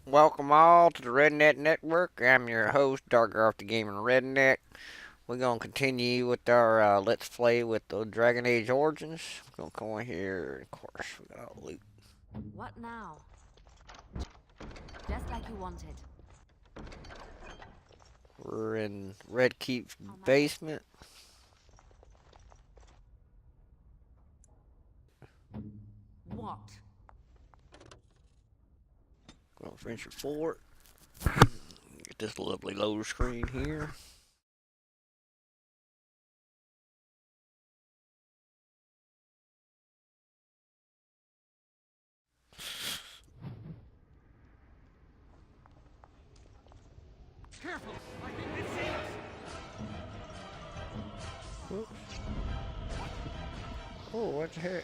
Welcome all to the Redneck Network. I'm your host, Dark the Gaming Redneck. We're gonna continue with our Let's Play with the Dragon Age Origins. We're gonna come in here, of course, we got all loot. What now? Just like you wanted. We're in Red Keep's On my way. basement. What? Gonna venture forward. Get this lovely loader screen here. Careful! I think this is... Whoops. Oh, what the heck?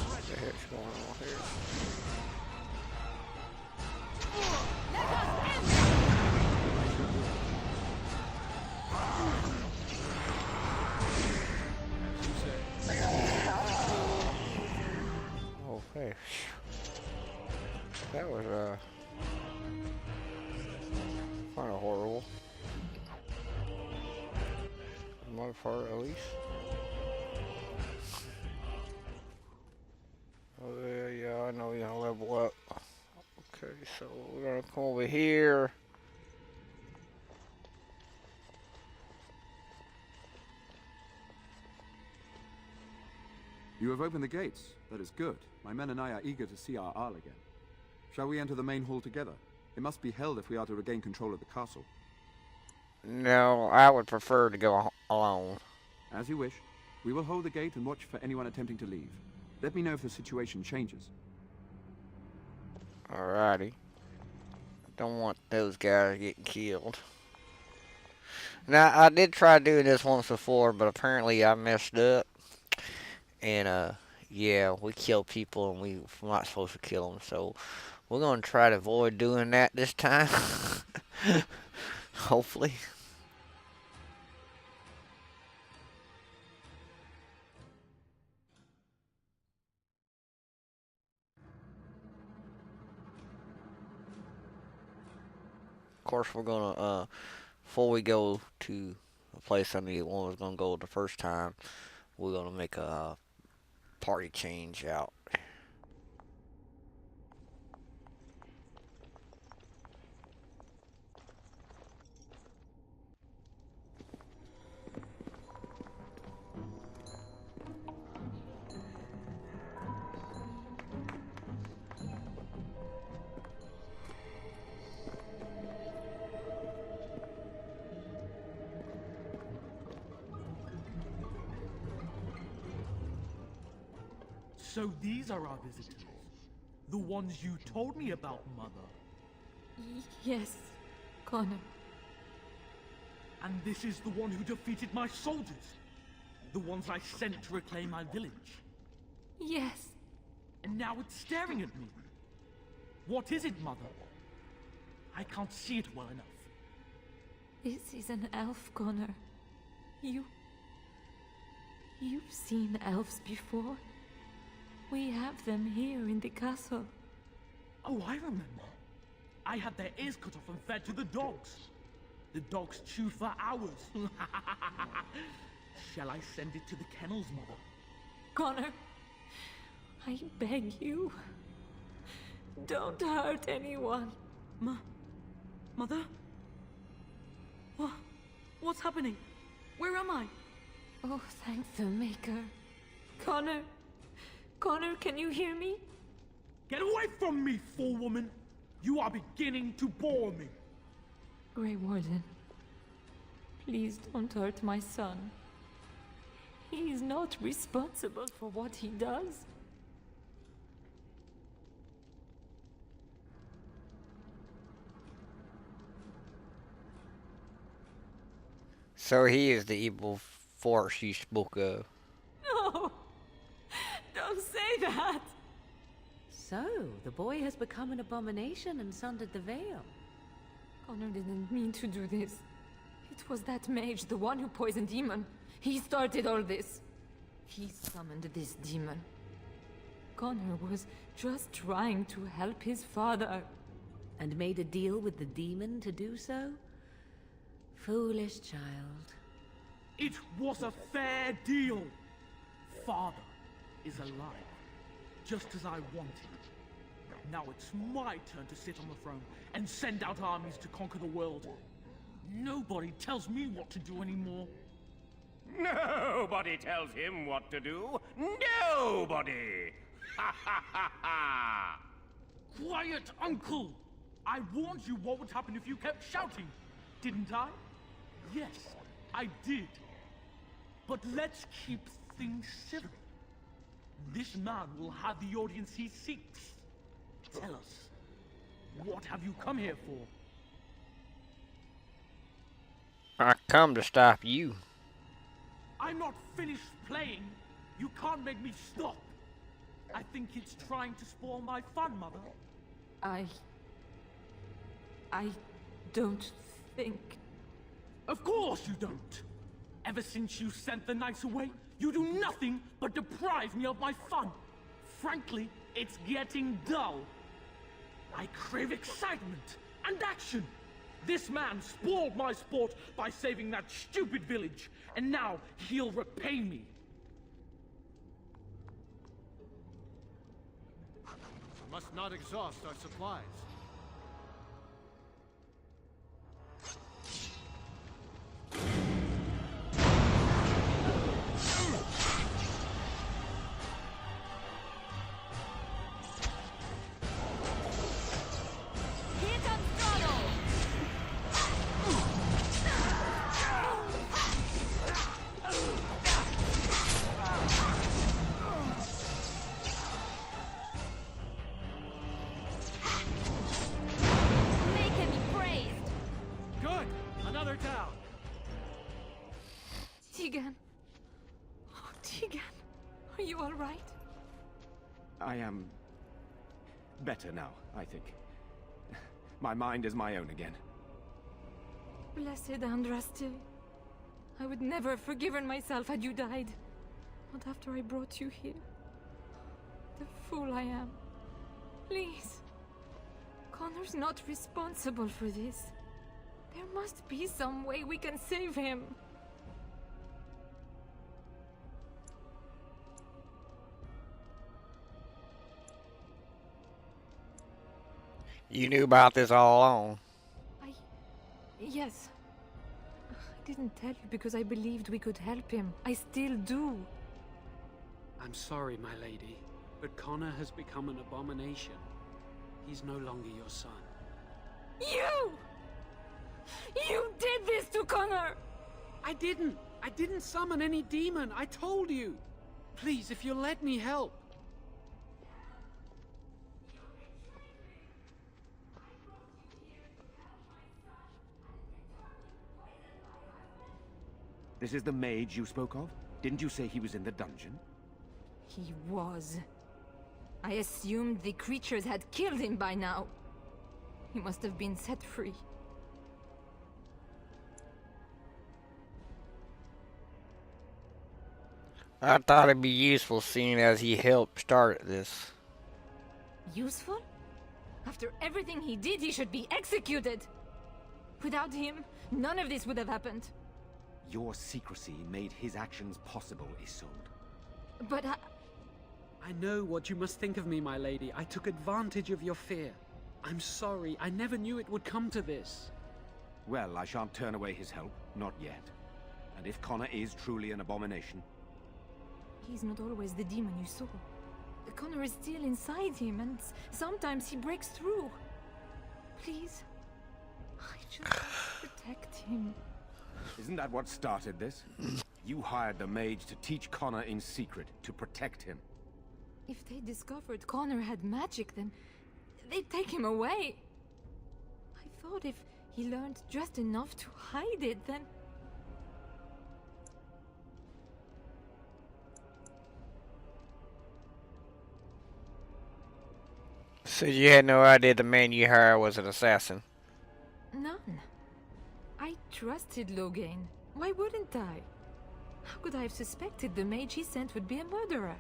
What the heck's going on here? Okay. That was kind of horrible. On my part, at least. Oh yeah, yeah, I know you're gonna level up. Okay, so we're gonna come over here. You have opened the gates. That is good. My men and I are eager to see our Arl again. Shall we enter the main hall together? It must be held if we are to regain control of the castle. No, I would prefer to go alone. As you wish. We will hold the gate and watch for anyone attempting to leave. Let me know if the situation changes. Alrighty. Don't want those guys getting killed. Now, I did try doing this once before, but apparently I messed up. And, yeah, we kill people and we're not supposed to kill them. So, we're gonna try to avoid doing that this time. Hopefully. Of course, we're gonna, before we go to a place I knew one was gonna go the first time, we're gonna make a party change out. So these are our visitors. The ones you told me about, Mother. Yes, Connor. And this is the one who defeated my soldiers. The ones I sent to reclaim my village. Yes. And now it's staring at me. What is it, Mother? I can't see it well enough. This is an elf, Connor. You've seen elves before. We have them here in the castle. Oh, I remember. I had their ears cut off and fed to the dogs. The dogs chew for hours. Shall I send it to the kennels, Mother? Connor, I beg you. Don't hurt anyone. Mother? What's happening? Where am I? Oh, thank the Maker. Connor. Connor, can you hear me? Get away from me, fool woman! You are beginning to bore me. Grey Warden, please don't hurt my son. He is not responsible for what he does. So he is the evil force you spoke of. No! Don't say that! So, the boy has become an abomination and sundered the veil. Connor didn't mean to do this. It was that mage, the one who poisoned Demon. He started all this. He summoned this demon. Connor was just trying to help his father. And made a deal with the demon to do so? Foolish child. It was a fair deal. Father is alive, just as I wanted. Now it's my turn to sit on the throne and send out armies to conquer the world. Nobody tells me what to do anymore. Nobody tells him what to do. Nobody! Ha ha ha ha! Quiet, Uncle! I warned you what would happen if you kept shouting, didn't I? Yes, I did. But let's keep things civil. This man will have the audience he seeks. Tell us, what have you come here for? I come to stop you. I'm not finished playing. You can't make me stop. I think it's trying to spoil my fun, Mother. I don't think... Of course you don't! Ever since you sent the knights away, you do nothing but deprive me of my fun. Frankly, it's getting dull. I crave excitement and action. This man spoiled my sport by saving that stupid village, and now he'll repay me. We must not exhaust our supplies. Hit on throttle! Make him be praised! Good! Another down! Tegan. Oh, Tegan. Are you all right? I am better now, I think. My mind is my own again. Blessed Andraste. I would never have forgiven myself had you died. Not after I brought you here. The fool I am. Please. Connor's not responsible for this. There must be some way we can save him. You knew about this all along. Yes. I didn't tell you because I believed we could help him. I still do. I'm sorry, my lady, but Connor has become an abomination. He's no longer your son. You! You did this to Connor! I didn't! I didn't summon any demon! I told you! Please, if you'll let me help. This is the mage you spoke of? Didn't you say he was in the dungeon? He was. I assumed the creatures had killed him by now. He must have been set free. I thought it'd be useful seeing as he helped start this. Useful? After everything he did, he should be executed! Without him, none of this would have happened. Your secrecy made his actions possible, Isolde. But I know what you must think of me, my lady. I took advantage of your fear. I'm sorry. I never knew it would come to this. Well, I shan't turn away his help. Not yet. And if Connor is truly an abomination... he's not always the demon you saw. Connor is still inside him, and sometimes he breaks through. Please, I just want to protect him. Isn't that what started this? You hired the mage to teach Connor in secret, to protect him. If they discovered Connor had magic, then they'd take him away. I thought if he learned just enough to hide it, then... So you had no idea the man you hired was an assassin? None. I trusted Logain. Why wouldn't I? How could I have suspected the mage he sent would be a murderer?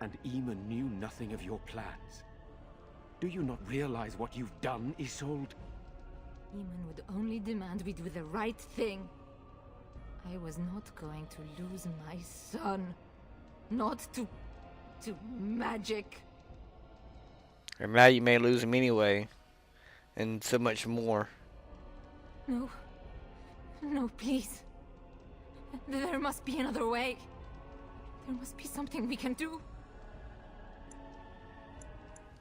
And Eamon knew nothing of your plans. Do you not realize what you've done, Isolde? Eamon would only demand we do the right thing. I was not going to lose my son. Not to magic. And now you may lose him anyway. And so much more. No. No, please. There must be another way. There must be something we can do.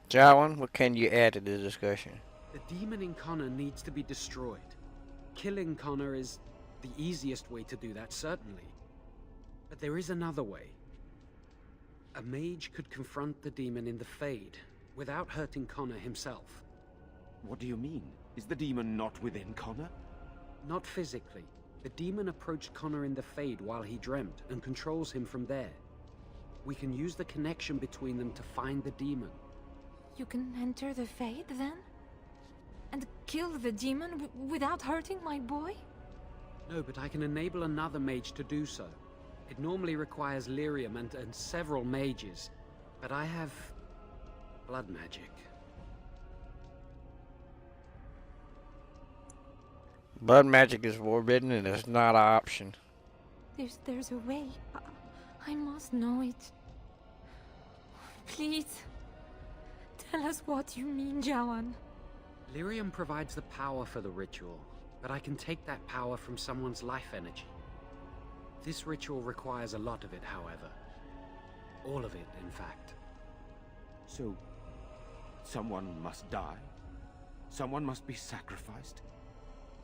Jowan, what can you add to the discussion? The demon in Connor needs to be destroyed. Killing Connor is the easiest way to do that, certainly. But there is another way. A mage could confront the demon in the Fade without hurting Connor himself. What do you mean? Is the demon not within Connor? Not physically. The demon approached Connor in the Fade while he dreamt and controls him from there. We can use the connection between them to find the demon. You can enter the Fade, then? And kill the demon without hurting my boy? No, but I can enable another mage to do so. It normally requires lyrium and several mages. But I have blood magic. Blood magic is forbidden and it's not an option. There's a way. I must know it. Please. Tell us what you mean, Jawan. Lyrium provides the power for the ritual, but I can take that power from someone's life energy. This ritual requires a lot of it, however. All of it, in fact. So, someone must die? Someone must be sacrificed?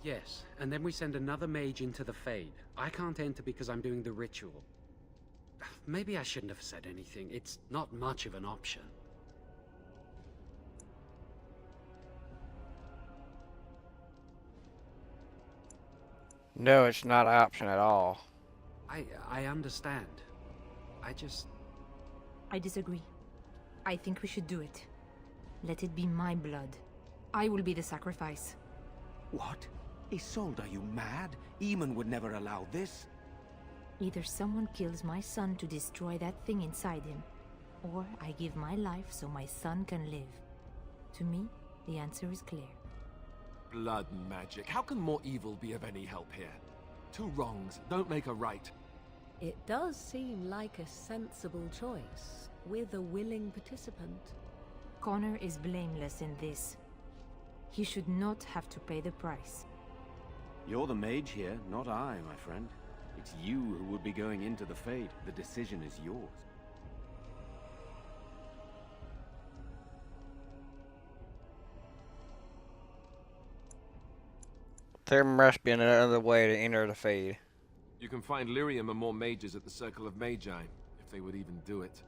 Yes, and then we send another mage into the Fade. I can't enter because I'm doing the ritual. Maybe I shouldn't have said anything. It's not much of an option. No, it's not an option at all. I understand. I disagree. I think we should do it. Let it be my blood. I will be the sacrifice. What? Isolde, are you mad? Eamon would never allow this. Either someone kills my son to destroy that thing inside him, or I give my life so my son can live. To me, the answer is clear. Blood magic. How can more evil be of any help here? Two wrongs don't make a right. It does seem like a sensible choice, with a willing participant. Connor is blameless in this. He should not have to pay the price. You're the mage here, not I, my friend. It's you who would be going into the Fade. The decision is yours. There must be another way to enter the Fade. You can find lyrium and more mages at the Circle of Magi, if they would even do it.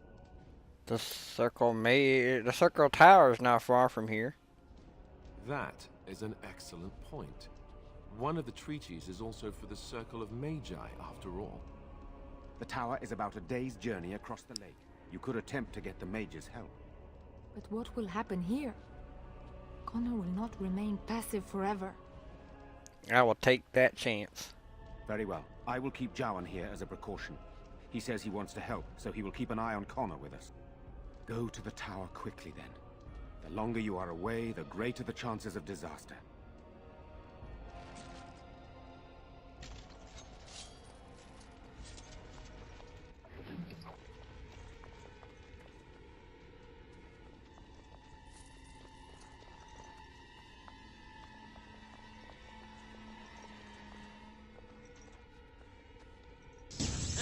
The Circle Tower is not far from here. That is an excellent point. One of the treaties is also for the Circle of Magi, after all. The tower is about a day's journey across the lake. You could attempt to get the mage's help. But what will happen here? Connor will not remain passive forever. I will take that chance. Very well. I will keep Jawan here as a precaution. He says he wants to help, so he will keep an eye on Connor with us. Go to the tower quickly, then. The longer you are away, the greater the chances of disaster.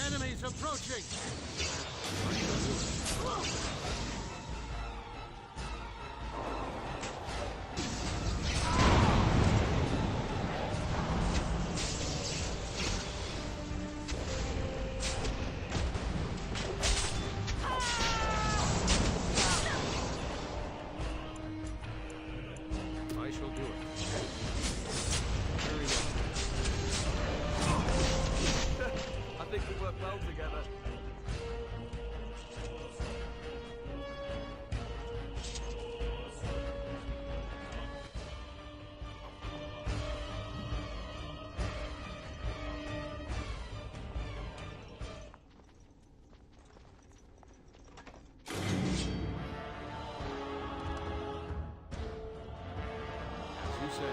Enemies approaching! I shall do it. Very well. I think we work well together. say?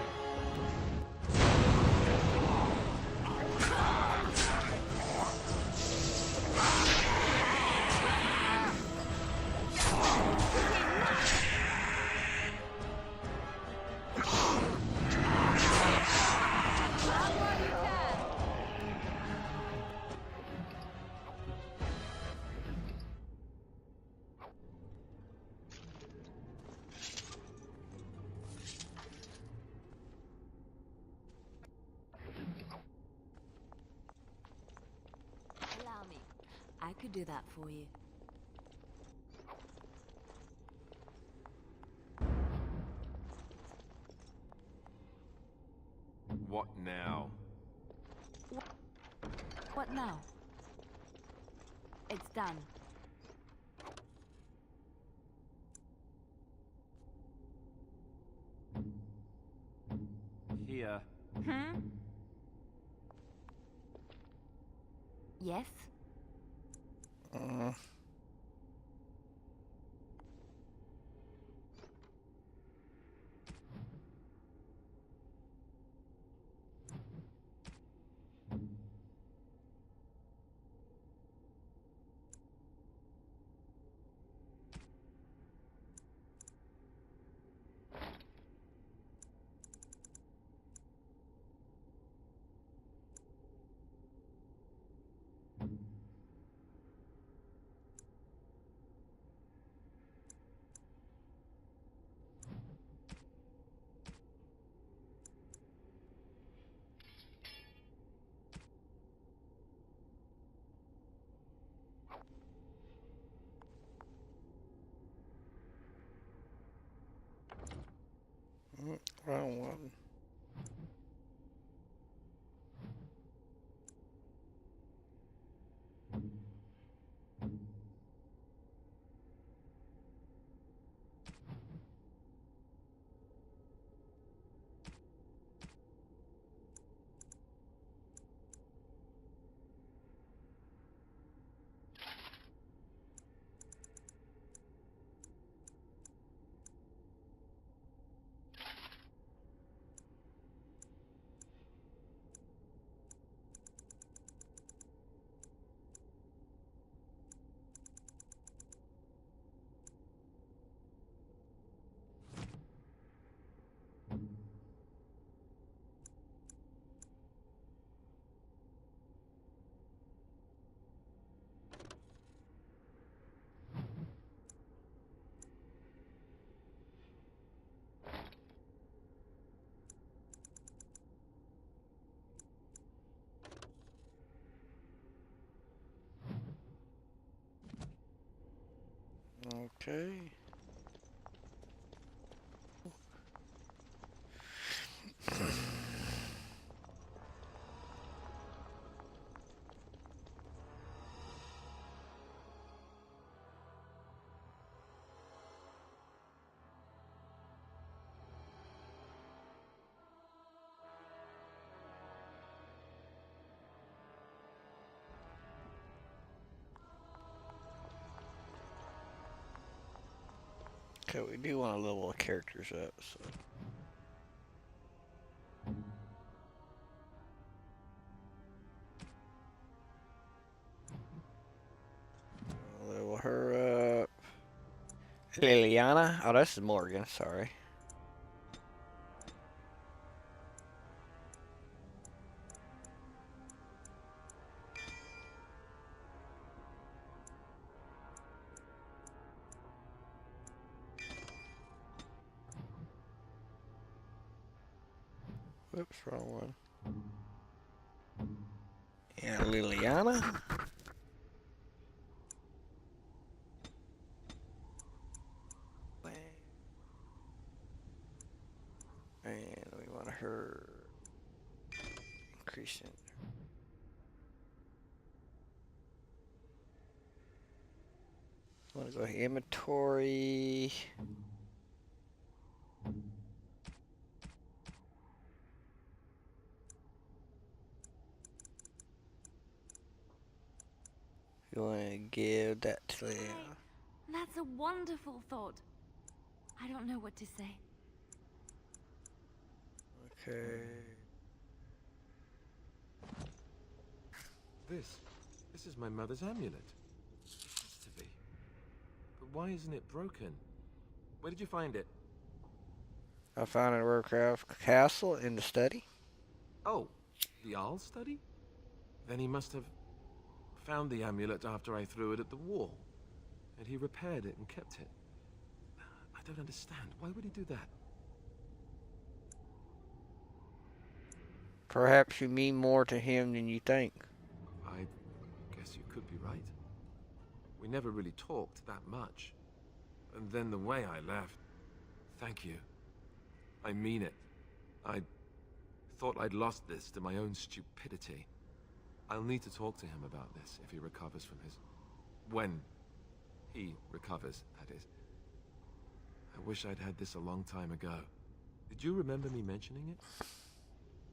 Allow me. I could do that for you. What now? What now? It's done. Here. Hmm? Yes? Wrong one. Okay. Okay, we do want to level the characters up, so. Level her up. Liliana? Oh, that's Morgan, sorry. Whoops, wrong one. Yeah, Liliana. And we want her increasing. Want to go inventory. You want to give that to them. That's a wonderful thought. I don't know what to say. Okay. This is my mother's amulet. It has to be. But why isn't it broken? Where did you find it? I found it at Warcraft Castle in the study. Oh, the Arl study? Then he must have found the amulet after I threw it at the wall. And he repaired it and kept it. I don't understand. Why would he do that? Perhaps you mean more to him than you think. I guess you could be right. We never really talked that much. And then the way I left... Thank you. I mean it. I thought I'd lost this to my own stupidity. I'll need to talk to him about this if he recovers from his... When he recovers, that is. I wish I'd had this a long time ago. Did you remember me mentioning it?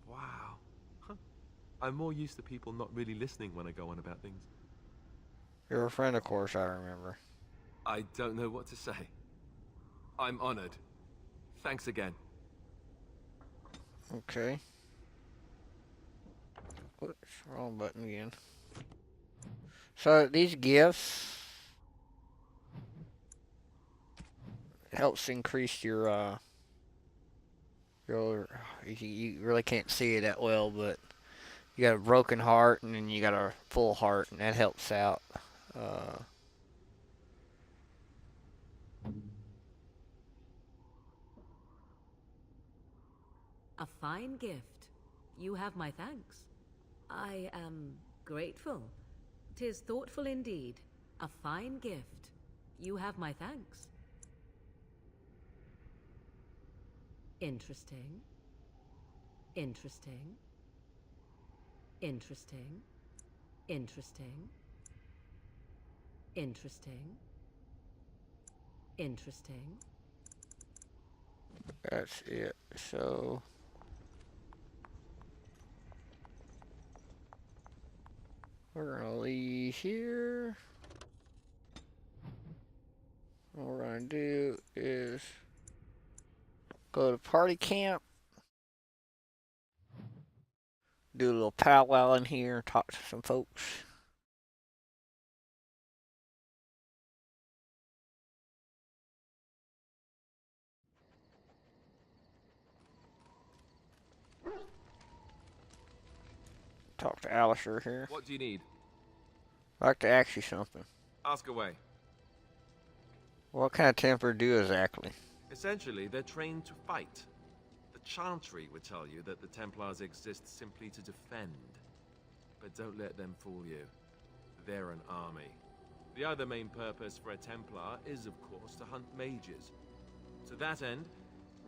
Wow. Huh. I'm more used to people not really listening when I go on about things. You're a friend, of course, I remember. I don't know what to say. I'm honored. Thanks again. Okay. Whoops, wrong button again. So these gifts helps increase your you really can't see it that well, but you got a broken heart and then you got a full heart, and that helps out. A fine gift. You have my thanks. I am grateful. 'Tis thoughtful indeed. A fine gift. You have my thanks. Interesting. Interesting. Interesting. Interesting. Interesting. Interesting. That's it. So we're gonna leave here. What we're gonna do is go to party camp, do a little powwow in here, talk to some folks. Talk to Alistair here. What do you need? I'd like to ask you something. Ask away. What kind of Templar do exactly? Essentially, they're trained to fight. The Chantry would tell you that the Templars exist simply to defend. But don't let them fool you. They're an army. The other main purpose for a Templar is, of course, to hunt mages. To that end,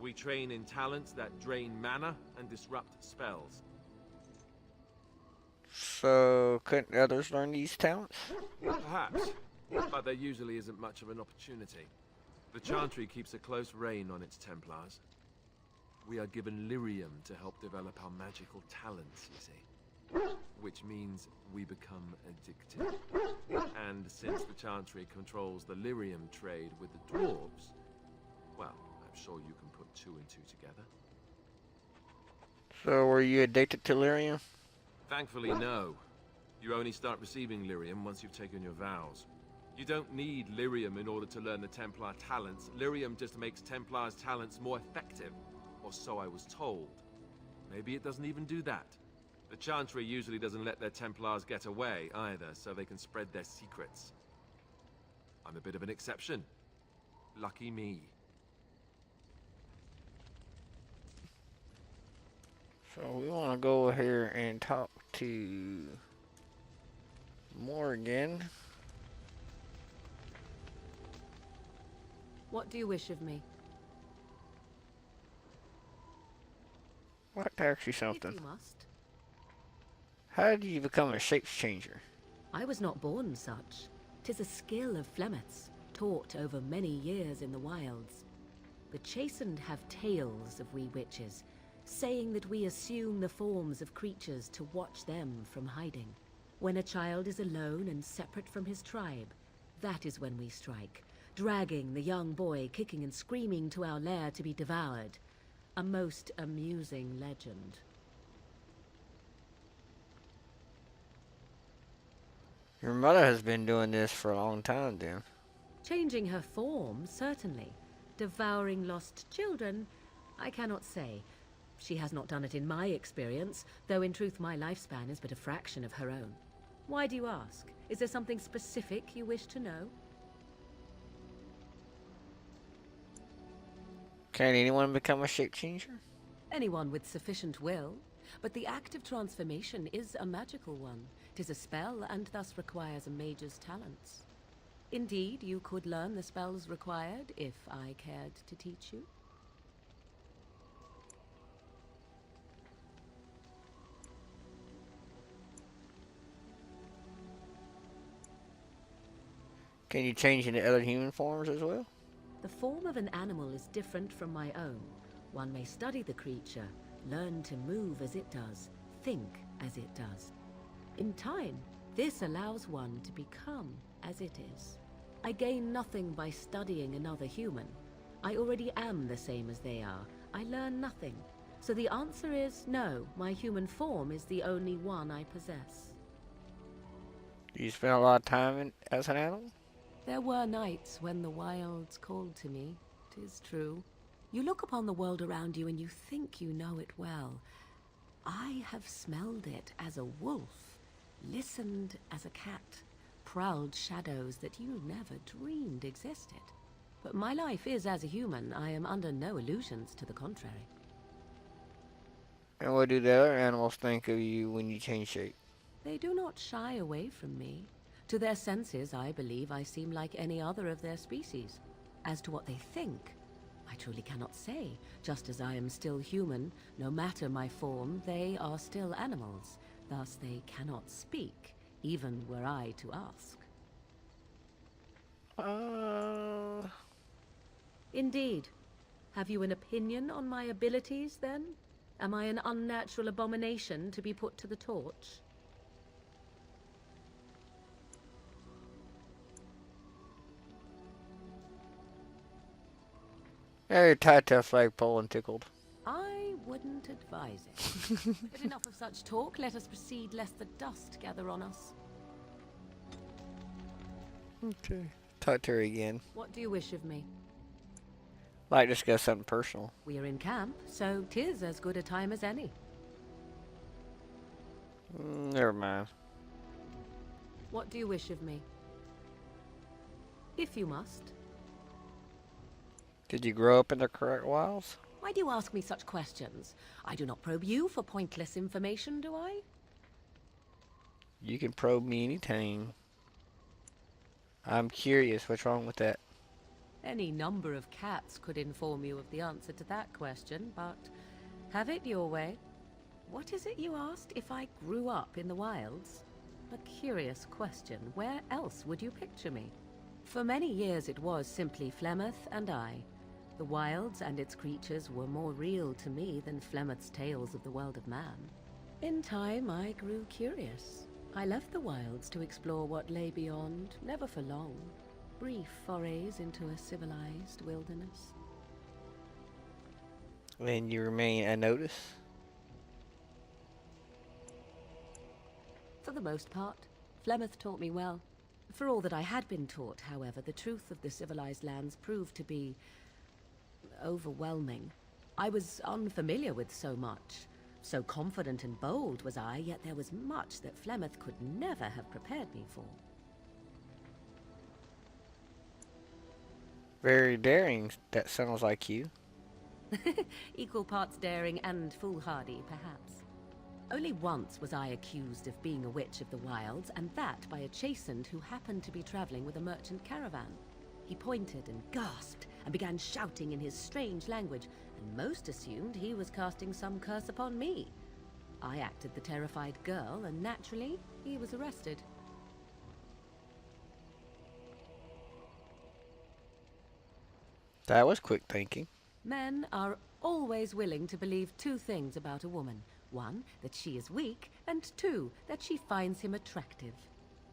we train in talents that drain mana and disrupt spells. So, couldn't others learn these talents? Perhaps, but there usually isn't much of an opportunity. The Chantry keeps a close rein on its Templars. We are given lyrium to help develop our magical talents, you see. Which means we become addicted. And since the Chantry controls the lyrium trade with the dwarves, well, I'm sure you can put two and two together. So, were you addicted to lyrium? Thankfully, no. You only start receiving lyrium once you've taken your vows. You don't need lyrium in order to learn the Templar talents. Lyrium just makes Templars' talents more effective. Or so I was told. Maybe it doesn't even do that. The Chantry usually doesn't let their Templars get away either, so they can spread their secrets. I'm a bit of an exception. Lucky me. So we want to go here and talk to Morgan. What do you wish of me? I'd like to ask you something. If you must. How did you become a shape changer? I was not born such. 'Tis a skill of Flemeth's, taught over many years in the wilds. The chastened have tales of we witches, saying that we assume the forms of creatures to watch them from hiding. When a child is alone and separate from his tribe, that is when we strike, dragging the young boy kicking and screaming to our lair to be devoured. A most amusing legend. Your mother has been doing this for a long time, then. Changing her form, certainly. Devouring lost children, I cannot say. She has not done it in my experience, though in truth my lifespan is but a fraction of her own. Why do you ask? Is there something specific you wish to know? Can anyone become a shape changer? Anyone with sufficient will, but the act of transformation is a magical one. 'Tis a spell, and thus requires a mage's talents. Indeed, you could learn the spells required, if I cared to teach you. Can you change into other human forms as well? The form of an animal is different from my own. One may study the creature, learn to move as it does, think as it does. In time, this allows one to become as it is. I gain nothing by studying another human. I already am the same as they are. I learn nothing. So the answer is no, my human form is the only one I possess. Do you spend a lot of time as an animal? There were nights when the wilds called to me, 'tis true. You look upon the world around you and you think you know it well. I have smelled it as a wolf, listened as a cat, prowled shadows that you never dreamed existed. But my life is as a human. I am under no illusions to the contrary. And what do the other animals think of you when you change shape? They do not shy away from me. To their senses, I believe I seem like any other of their species. As to what they think, I truly cannot say. Just as I am still human, no matter my form, they are still animals. Thus they cannot speak, even were I to ask. Indeed. Have you an opinion on my abilities, then? Am I an unnatural abomination to be put to the torch? Yeah, your tight flagpole and tickled. I wouldn't advise it. But enough of such talk. Let us proceed, lest the dust gather on us. Okay. Talk to her again. What do you wish of me? Like to discuss something personal. We are in camp, so 'tis as good a time as any. Never mind. What do you wish of me? If you must. Did you grow up in the correct wilds? Why do you ask me such questions? I do not probe you for pointless information, do I? You can probe me anytime. I'm curious. What's wrong with that? Any number of cats could inform you of the answer to that question, but have it your way. What is it you asked? If I grew up in the wilds? A curious question. Where else would you picture me? For many years it was simply Flemeth and I. The wilds and its creatures were more real to me than Flemeth's tales of the world of man. In time, I grew curious. I left the wilds to explore what lay beyond, never for long. Brief forays into a civilized wilderness. Then you remain unnoticed? For the most part, Flemeth taught me well. For all that I had been taught, however, the truth of the civilized lands proved to be overwhelming. I was unfamiliar with so much. So confident and bold was I, yet there was much that Flemeth could never have prepared me for. Very daring. That sounds like you. Equal parts daring and foolhardy, perhaps. Only once was I accused of being a witch of the wilds, and that by a chastened who happened to be traveling with a merchant caravan. He pointed and gasped, and began shouting in his strange language, and most assumed he was casting some curse upon me. I acted the terrified girl, and naturally, he was arrested. That was quick thinking. Men are always willing to believe two things about a woman. One, that she is weak, and two, that she finds him attractive.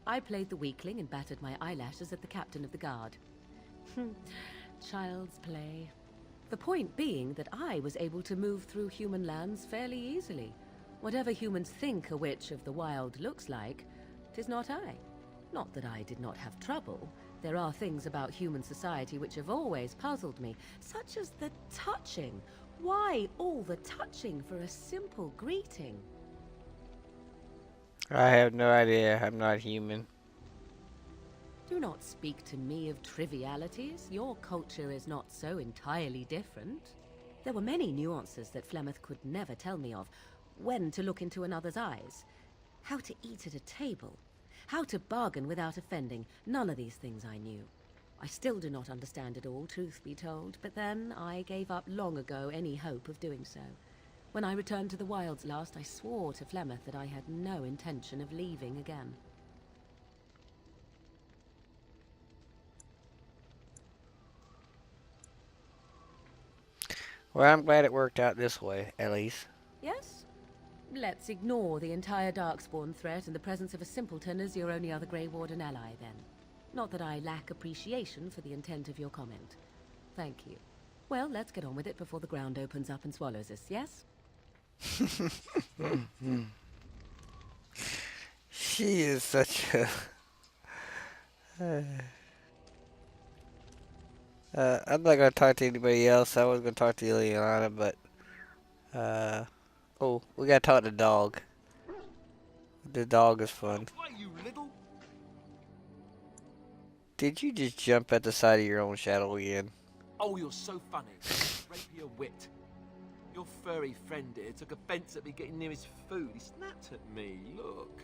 I played the weakling and battered my eyelashes at the captain of the guard. Child's play. The point being that I was able to move through human lands fairly easily. Whatever humans think a witch of the wild looks like, 'tis not I. Not that I did not have trouble. There are things about human society which have always puzzled me, such as the touching. Why all the touching for a simple greeting? I have no idea. I'm not human. Do not speak to me of trivialities. Your culture is not so entirely different. There were many nuances that Flemeth could never tell me of. When to look into another's eyes, how to eat at a table, how to bargain without offending. None of these things I knew. I still do not understand it all, truth be told, but then I gave up long ago any hope of doing so. When I returned to the wilds last, I swore to Flemeth that I had no intention of leaving again. Well, I'm glad it worked out this way, at least. Yes? Let's ignore the entire Darkspawn threat in the presence of a simpleton as your only other Grey Warden ally, then. Not that I lack appreciation for the intent of your comment. Thank you. Well, let's get on with it before the ground opens up and swallows us, yes? She is such a... I'm not gonna talk to anybody else. I was gonna talk to Ileana, but... Oh, we gotta talk to the dog. The dog is fun. Why, you little... Did you just jump at the side of your own shadow again? Oh, you're so funny. Rapier wit. Your furry friend here took offense at me getting near his food. He snapped at me. Look.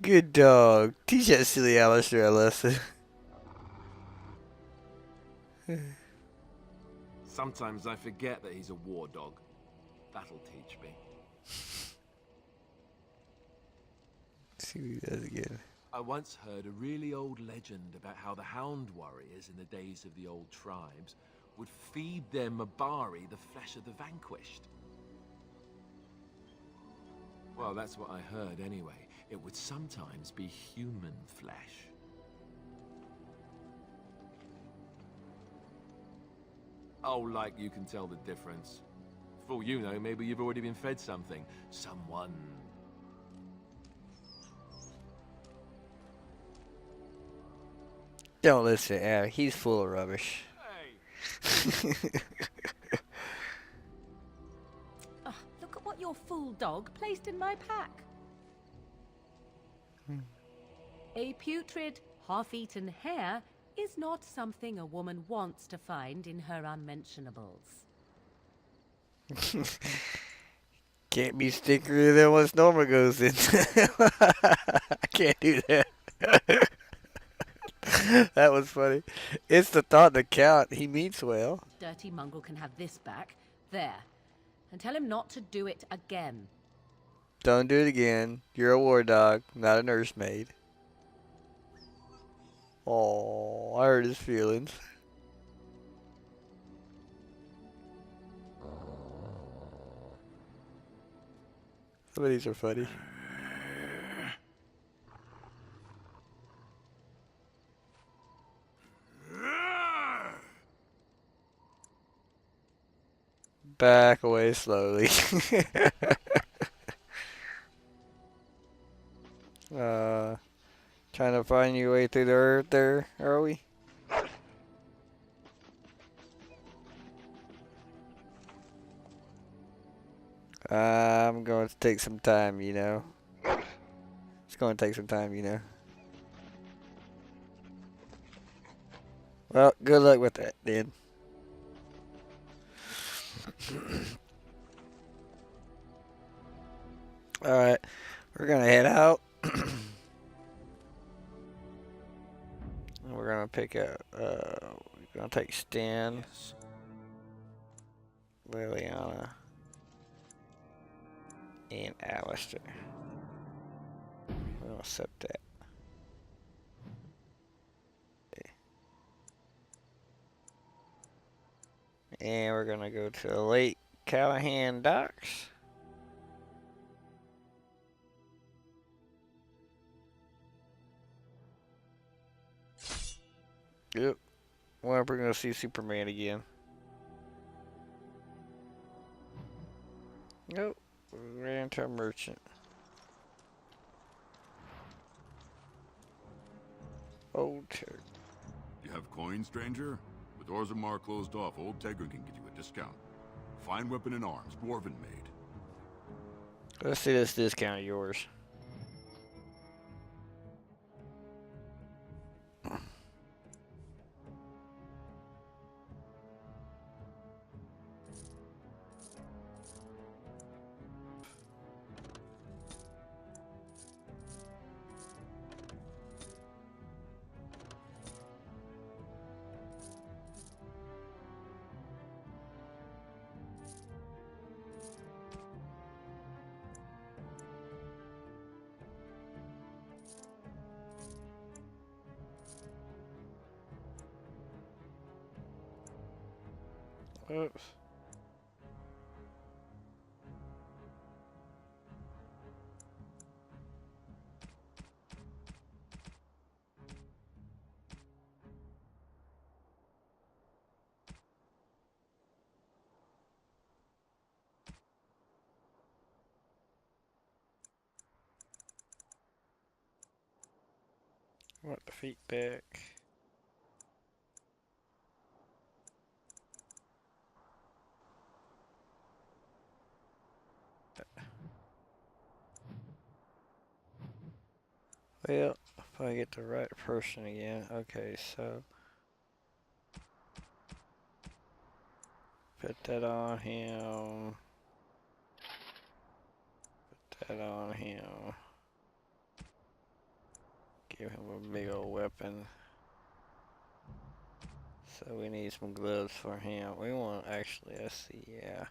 Good dog. Teach that silly Alistair a lesson. Sometimes I forget that he's a war dog. That'll teach me. See what he does again. I once heard a really old legend about how the Hound warriors in the days of the old tribes would feed their Mabari the flesh of the vanquished. Well, that's what I heard anyway. It would sometimes be human flesh. Oh, like you can tell the difference. For all you know, maybe you've already been fed something. Someone. Don't listen to Adam. He's full of rubbish. Hey! Look at what your fool dog placed in my pack. A putrid, half-eaten hare is not something a woman wants to find in her unmentionables. Can't be stickier than what Norma goes in. I can't do that. That was funny. It's the thought that count. He means well. Dirty mongrel can have this back. There. And tell him not to do it again. Don't do it again. You're a war dog, not a nursemaid. Oh, I hurt his feelings. Some of these are funny. Back away slowly. Trying to find your way through the earth there, are we? I'm going to take some time, you know. It's going to take some time, you know. Well, good luck with that, then. Alright, we're gonna head out. We're gonna pick up, we're gonna take Stan, Yes. Liliana, and Alistair. We're gonna accept that. And we're gonna go to Lake Callahan Docks. Yep. Well, we're gonna see Superman again. Nope. Ran to a merchant. Old Terry. You have coin, stranger? With Orzammar closed off, Old Tegrin can get you a discount. Fine weapon and arms, dwarven made. Let's see this discount of yours. Oops. Want the feet back. Well, if I get the right person again. Okay, so put that on him. Put that on him. Give him a big old weapon. So we need some gloves for him. We want actually, let's see, yeah.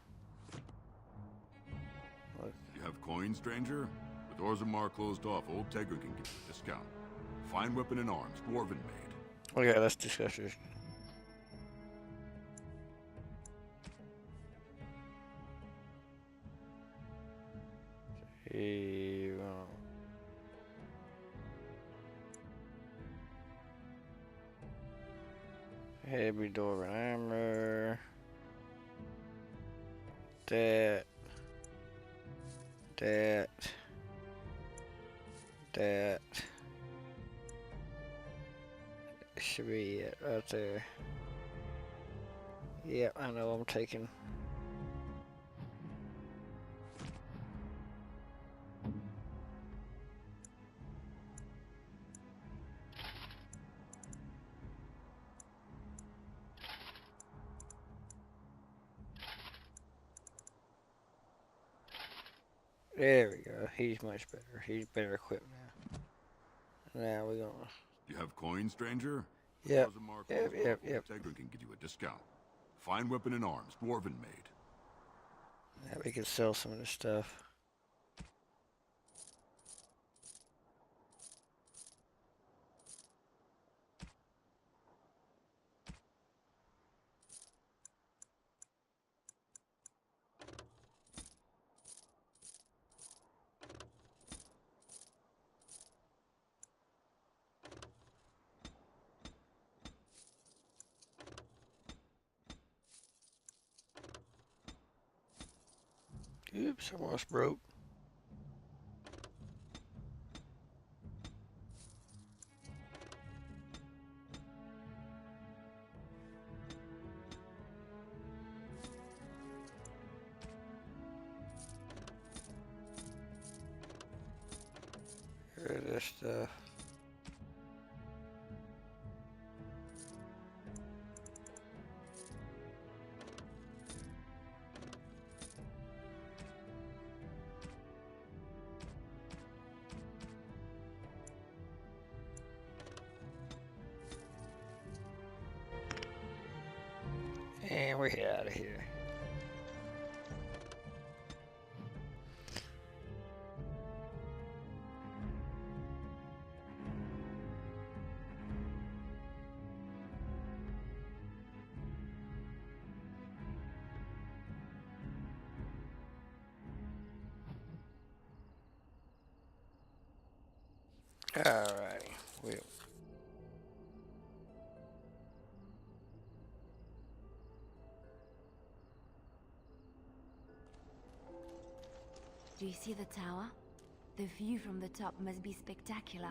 Look. You have coin, stranger? With Orzammar closed off, Old Tegrin can get you a discount. Fine weapon and arms, dwarven made. Okay, let's discuss this. Hey, heavy dwarven armor. That. Should be it right there. Yep, I know I'm taking. There we go. He's much better. He's better equipped now. Now we're gonna. You have coin, stranger? Yep. Orzammar Yep. closed off, Old Tegrin can get you a discount. Fine weapon and arms, dwarven made. Now we can sell some of this stuff. Oops, almost broke. Get rid of this stuff. And we're out of here. Alrighty. Do you see the tower? The view from the top must be spectacular.